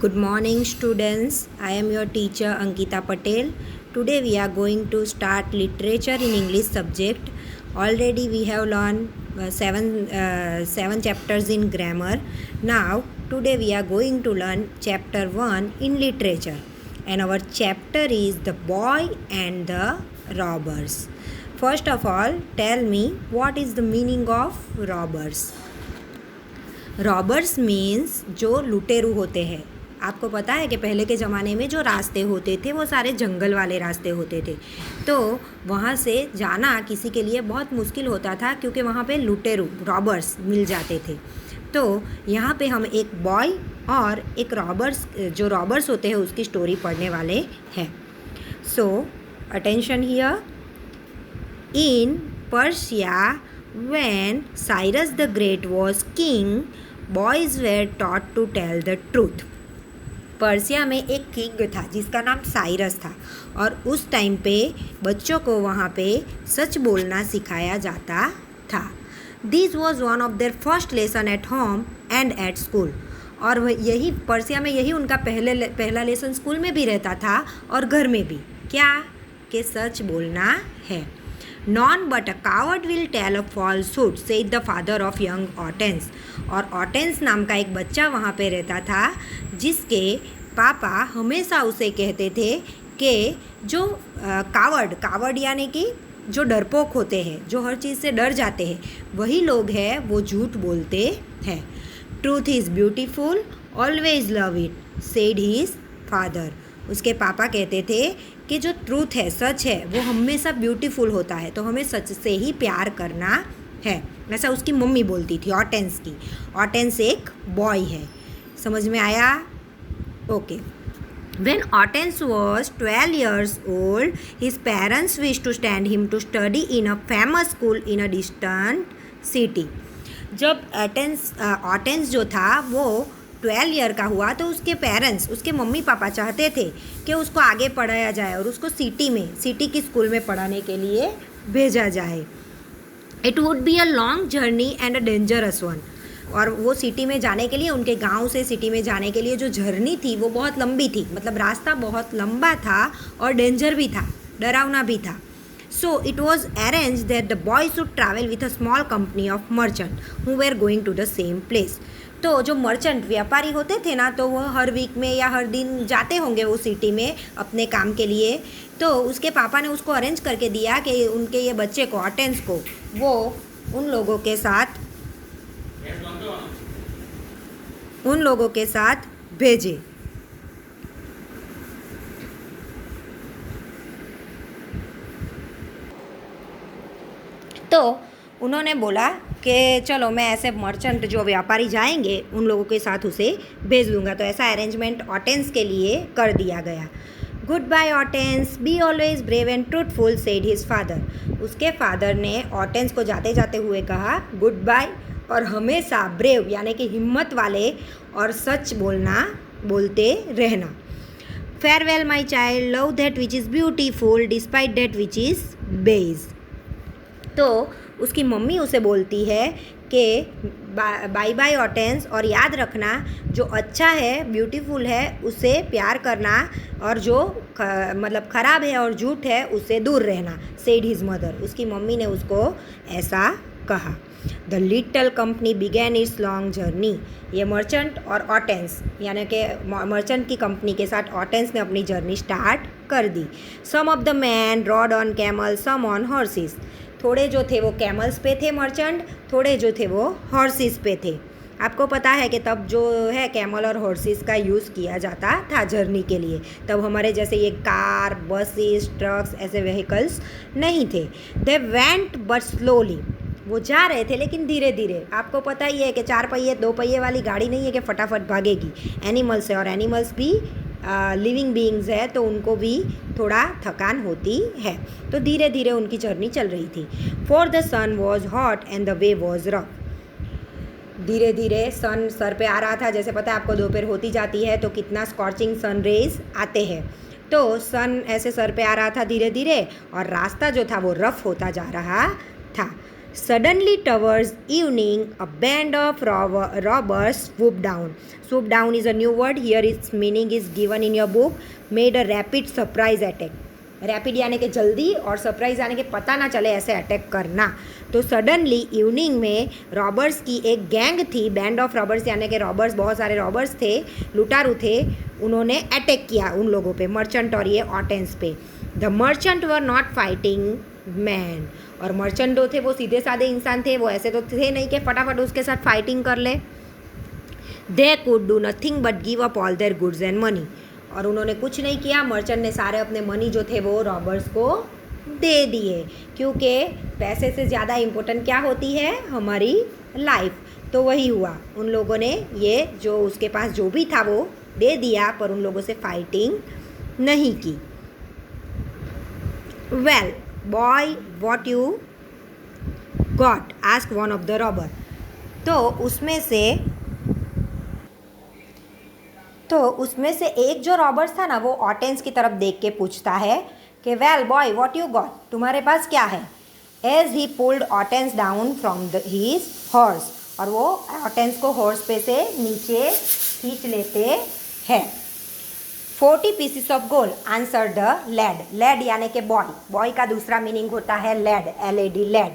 Good morning, students. I am your teacher Ankita Patel. Today we are going to start literature in English subject. Already we have learned seven chapters in grammar. Now today we are going to learn chapter 1 in literature. And our chapter is The Boy and the Robbers. First of all, tell me what is the meaning of robbers? Robbers means जो लुटेरू होते हैं. आपको पता है कि पहले के ज़माने में जो रास्ते होते थे वो सारे जंगल वाले रास्ते होते थे, तो वहाँ से जाना किसी के लिए बहुत मुश्किल होता था क्योंकि वहाँ पे लुटेरू रॉबर्स मिल जाते थे. तो यहाँ पे हम एक बॉय और एक रॉबर्स होते हैं उसकी स्टोरी पढ़ने वाले हैं. सो attention here. In Persia when Cyrus the Great was king, boys were taught to tell the truth. Persia में एक किंग था जिसका नाम साइरस था और उस टाइम पे बच्चों को वहाँ पे सच बोलना सिखाया जाता था. This was one of their first lesson at home and at school. और यही पर्सिया में यही उनका पहला लेसन स्कूल में भी रहता था और घर में भी. क्या कि सच बोलना है. None but a coward will tell a falsehood, said the father of young Hortense. और ऑटेंस नाम का एक बच्चा वहाँ पे रहता था जिसके पापा हमेशा उसे कहते थे कि जो कावर्ड यानी कि जो डरपोक होते हैं, जो हर चीज़ से डर जाते हैं, वही लोग हैं वो झूठ बोलते हैं. Truth is beautiful, always love it, said his father. उसके पापा कहते थे कि जो ट्रूथ है, सच है, वो हमेशा ब्यूटीफुल होता है, तो हमें सच से ही प्यार करना है. ऐसा उसकी मम्मी बोलती थी ऑटेंस की. ऑटेंस एक बॉय है. समझ में आया? Okay. When Hortense was 12 years old, his parents wished to send him to study in a famous school in a distant city. जब ऑटेंस जो था वो 12 ईयर का हुआ तो उसके पेरेंट्स, उसके मम्मी पापा चाहते थे कि उसको आगे पढ़ाया जाए और उसको सिटी की स्कूल में पढ़ाने के लिए भेजा जाए. It would be a long journey and a dangerous one. और वो सिटी में जाने के लिए, उनके गांव से सिटी में जाने के लिए जो जर्नी थी वो बहुत लंबी थी. मतलब रास्ता बहुत लंबा था और डेंजर भी था, डरावना भी था. So it was arranged that the boy should travel with a small company of merchants who were going to the same place. तो जो मर्चेंट व्यापारी होते थे ना, तो वह हर वीक में या हर दिन जाते होंगे वो सिटी में अपने काम के लिए. तो उसके पापा ने उसको अरेंज करके दिया कि उनके ये बच्चे को, ऑटेंस को, वो उन लोगों के साथ भेजे. तो उन्होंने बोला कि चलो मैं ऐसे मर्चेंट जो व्यापारी जाएंगे उन लोगों के साथ उसे भेज दूंगा. तो ऐसा अरेंजमेंट ऑटेंस के लिए कर दिया गया. Goodbye Otanes, be always brave and truthful, said his father. उसके फादर ने ऑटेंस को जाते जाते हुए कहा गुड बाय और हमेशा ब्रेव यानी कि हिम्मत वाले और सच बोलते रहना. Farewell my child, love that which is beautiful despite that which is base. तो उसकी मम्मी उसे बोलती है कि बाय बाय ऑटेंस, और याद रखना जो अच्छा है, ब्यूटीफुल है, उसे प्यार करना, और जो मतलब ख़राब है और झूठ है उससे दूर रहना. Said his mother. उसकी मम्मी ने उसको ऐसा कहा. The little company began it's long journey. ये मर्चेंट और ऑटेंस यानी कि मर्चेंट की कंपनी के साथ ऑटेंस ने अपनी जर्नी स्टार्ट कर दी. Some of the man rode on camel, some on horses. थोड़े जो थे वो कैमल्स पे थे मर्चेंट, थोड़े जो थे वो हॉर्सेस पे थे. आपको पता है कि तब जो है कैमल और हॉर्सेस का यूज़ किया जाता था जर्नी के लिए. तब हमारे जैसे ये कार, बसेस, ट्रक्स ऐसे व्हीकल्स नहीं थे. They went but slowly. वो जा रहे थे लेकिन धीरे धीरे. आपको पता ही है कि 4 पहिए 2 पहिए वाली गाड़ी नहीं है कि फटाफट भागेगी. एनिमल्स है और एनिमल्स भी लिविंग बीइंग्स है, तो उनको भी थोड़ा थकान होती है. तो धीरे धीरे उनकी जर्नी चल रही थी. For the sun was hot and the way was rough. धीरे धीरे सन सर पे आ रहा था. जैसे पता है आपको, दोपहर होती जाती है तो कितना स्कॉचिंग सन रेज आते हैं. तो सन ऐसे सर पे आ रहा था धीरे धीरे और रास्ता जो था वो रफ होता जा रहा था. Suddenly towards evening a band of robbers swooped down. Swoop down is a new word. Here its meaning is given in your book. Made a rapid surprise attack. Rapid यानी कि जल्दी और सरप्राइज यानी कि पता ना चले ऐसे अटैक करना. तो सडनली इवनिंग में रॉबर्स की एक गैंग थी. बैंड ऑफ रॉबर्स यानी कि रॉबर्स, बहुत सारे रॉबर्स थे, लुटारू थे. उन्होंने अटैक किया उन लोगों पे, मर्चेंट और ये ऑटेंस पे. The merchant were not fighting man. और मर्चेंट जो थे वो सीधे साधे इंसान थे, वो ऐसे तो थे नहीं कि फटाफट उसके साथ फाइटिंग कर ले. They could do nothing but give up all their goods and money. और उन्होंने कुछ नहीं किया. मर्चेंट ने सारे अपने मनी जो थे वो रॉबर्स को दे दिए, क्योंकि पैसे से ज़्यादा इम्पोर्टेंट क्या होती है, हमारी लाइफ. तो वही हुआ, उन लोगों ने ये जो उसके पास जो भी था वो दे दिया, पर उन लोगों से फाइटिंग नहीं की. Well boy what you got, ask one of the robber. तो उसमें से एक जो रॉबर्स था ना, वो ऑटेंस की तरफ देख के पूछता है कि well boy what you got, तुम्हारे पास क्या है. As he pulled Otanes down from his horse. और वो ऑटेंस को हॉर्स पे से नीचे खींच लेते हैं. 40 pieces of gold answer the lad. Lad यानी कि बॉय. बॉय का दूसरा मीनिंग होता है लैड, LAD, लैड.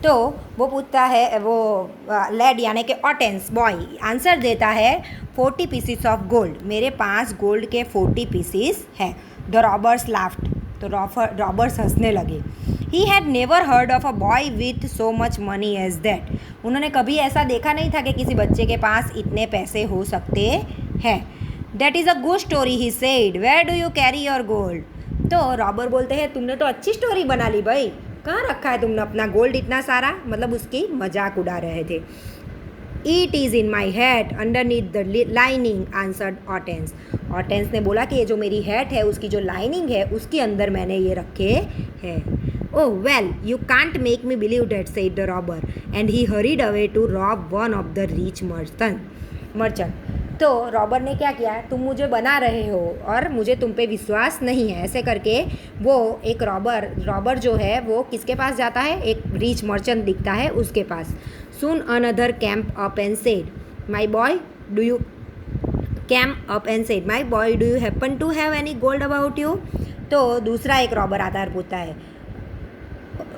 तो वो पूछता है, वो लैड यानी कि ऑटेंस, बॉय आंसर देता है 40 पीसीस ऑफ गोल्ड. मेरे पास गोल्ड के 40 पीसीस हैं. The robbers laughed. तो रॉबर्स हंसने लगे. He had never heard of a boy with so much money as that. उन्होंने कभी ऐसा देखा नहीं था कि किसी बच्चे के पास इतने पैसे हो सकते हैं. That is a good story he said, where do you carry your gold. तो रॉबर बोलते हैं तुमने तो अच्छी स्टोरी बना ली भाई, कहाँ रखा है तुमने अपना गोल्ड इतना सारा. मतलब उसकी मजाक उड़ा रहे थे. It is in my hat underneath the lining answered Otanes. Otanes ने बोला कि ये जो मेरी हैट है उसकी जो लाइनिंग है उसके अंदर मैंने ये रखे हैं. Oh well you can't make me believe that said the robber and he hurried away to rob one of the rich merchant. तो रॉबर ने क्या किया, तुम मुझे बना रहे हो और मुझे तुम पे विश्वास नहीं है, ऐसे करके वो एक रॉबर जो है वो किसके पास जाता है, एक रिच मर्चेंट दिखता है उसके पास. Soon another came up and said my boy do you happen to have any gold about you. तो दूसरा एक रॉबर आता है और पूछता है,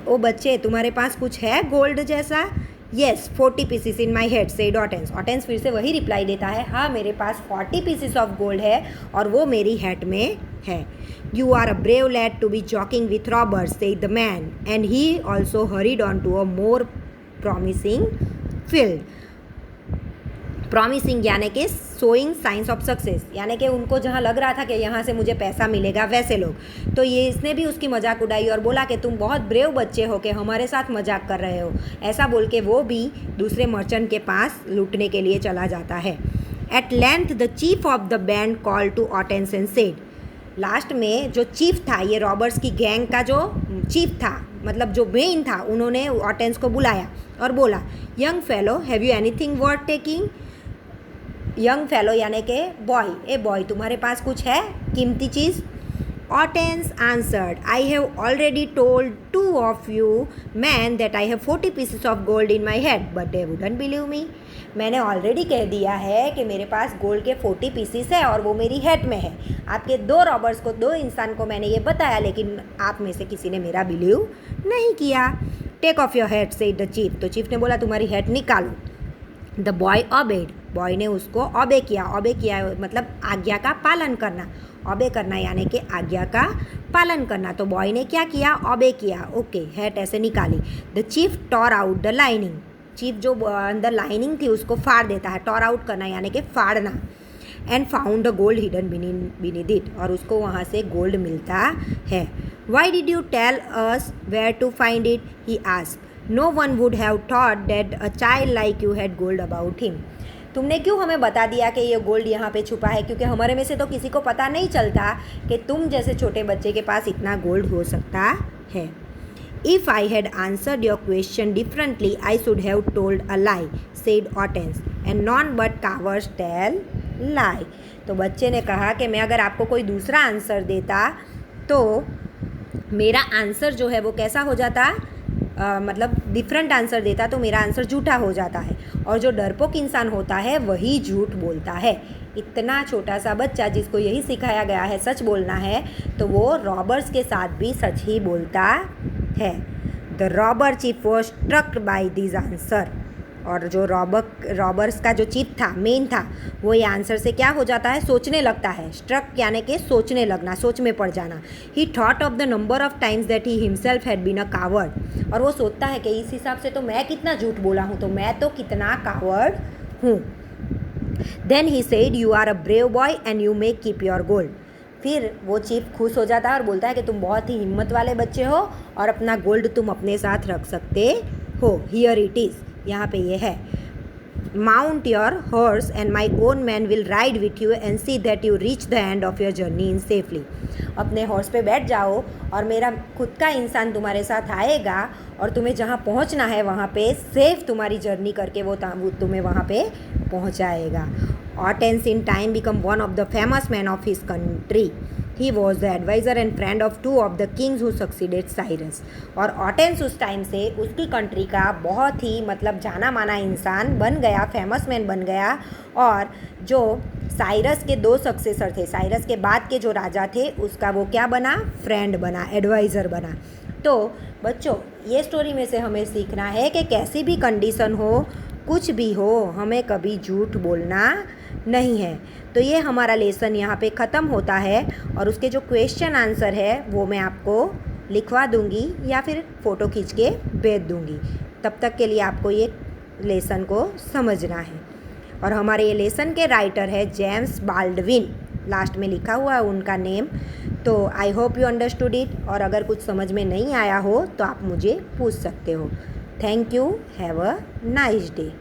ओ बच्चे तुम्हारे पास कुछ है गोल्ड जैसा. Yes 40 pieces in my head said Otanes. Otanes फिर से वही रिप्लाई देता है, हाँ मेरे पास 40 पीसीस ऑफ गोल्ड है और वो मेरी हेड में है. You are a brave lad to be joking with robbers said the man and he also hurried on to a more promising field. Promising यानी कि शोइंग साइंस ऑफ सक्सेस, यानी कि उनको जहाँ लग रहा था कि यहाँ से मुझे पैसा मिलेगा वैसे लोग. तो ये इसने भी उसकी मजाक उड़ाई और बोला कि तुम बहुत ब्रेव बच्चे हो कि हमारे साथ मजाक कर रहे हो. ऐसा बोल के वो भी दूसरे मर्चेंट के पास लूटने के लिए चला जाता है. At length the chief of the band call to Otanes and said. Last में जो चीफ था, ये रॉबर्स की गैंग का जो चीफ था, मतलब जो मेन था, उन्होंने ऑटेंस को बुलाया और बोला, young fellow have you anything worth taking. Young fellow यानी कि बॉय, ए बॉय तुम्हारे पास कुछ है कीमती चीज़. Otanes answered, I have already told 2 of you man that I have 40 pieces of gold in my head but they wouldn't believe me. मैंने already कह दिया है कि मेरे पास गोल्ड के 40 पीसीस है और वो मेरी हेड में है. आपके 2 रॉबर्स को, 2 इंसान को मैंने ये बताया, लेकिन आप में से किसी ने मेरा बिलीव नहीं किया. Take off your head said the chief. तो चीफ ने बोला तुम्हारी हेड निकालो. The boy ऑबेड. बॉय ने उसको ऑबे किया. ऑबे किया मतलब आज्ञा का पालन करना. ऑबे करना यानी कि आज्ञा का पालन करना. तो बॉय ने क्या किया, ऑबे किया. ओके, हेड ऐसे निकाली. The chief tore out the lining. Chief जो अंदर लाइनिंग थी उसको फाड़ देता है. टॉर आउट करना यानी कि फाड़ना. And found the gold hidden beneath it. और उसको वहाँ से गोल्ड मिलता है. Why did you tell us where to find it, he asked. No one would have thought that a child like you had gold about him. तुमने क्यों हमें बता दिया कि ये गोल्ड यहाँ पे छुपा है, क्योंकि हमारे में से तो किसी को पता नहीं चलता कि तुम जैसे छोटे बच्चे के पास इतना गोल्ड हो सकता है. If I had answered your question differently, I should have told a lie, said Hortense, and none but cowards tell lie. तो बच्चे ने कहा कि मैं अगर आपको कोई दूसरा आंसर देता तो मेरा आंसर जो है वो कैसा हो जाता, मतलब डिफरेंट आंसर देता तो मेरा आंसर झूठा हो जाता है, और जो डरपोक इंसान होता है वही झूठ बोलता है। इतना छोटा सा बच्चा जिसको यही सिखाया गया है सच बोलना है, तो वो रॉबर्स के साथ भी सच ही बोलता है। The robber chief was struck by this answer. और जो रॉबर्स का जो चीफ था, मेन था, वो ये आंसर से क्या हो जाता है, सोचने लगता है। स्ट्रक यानी कि सोचने लगना, सोच में पड़ जाना। He thought of the number of times that he himself had been a coward. और वो सोचता है कि इस हिसाब से तो मैं कितना झूठ बोला हूँ, तो मैं तो कितना कावर्ड हूँ। Then he said you are a brave boy and you may keep your gold. फिर वो चीफ खुश हो जाता है और बोलता है कि तुम बहुत ही हिम्मत वाले बच्चे हो और अपना गोल्ड तुम अपने साथ रख सकते हो। हियर इट इज़, यहाँ पे ये है, mount your horse and my own man will ride with you and see that you reach the end of your journey in safely. अपने हॉर्स पे बैठ जाओ और मेरा खुद का इंसान तुम्हारे साथ आएगा और तुम्हें जहाँ पहुँचना है वहाँ पे सेफ तुम्हारी जर्नी करके वो तुम्हें वहाँ पे पहुँचाएगा। Otanes in time become one of the famous man of his country. He was the adviser and friend of 2 of the kings who succeeded Cyrus. और ऑटेंस उस टाइम से उसकी कंट्री का बहुत ही मतलब जाना माना इंसान बन गया, फेमस मैन बन गया। और जो साइरस के 2 सक्सेसर थे, साइरस के बाद के जो राजा थे, उसका वो क्या बना, फ्रेंड बना, एडवाइज़र बना। तो बच्चों, ये स्टोरी में से हमें सीखना है कि कैसी भी कंडीशन हो, कुछ भी हो, हमें कभी झूठ बोलना नहीं है। तो ये हमारा लेसन यहाँ पे ख़त्म होता है, और उसके जो क्वेश्चन आंसर है वो मैं आपको लिखवा दूँगी या फिर फ़ोटो खींच के भेज दूँगी। तब तक के लिए आपको ये लेसन को समझना है। और हमारे ये लेसन के राइटर है जेम्स बाल्डविन, लास्ट में लिखा हुआ है उनका नेम। तो I hope you understood it, और अगर कुछ समझ में नहीं आया हो तो आप मुझे पूछ सकते हो। Thank you, have a nice day.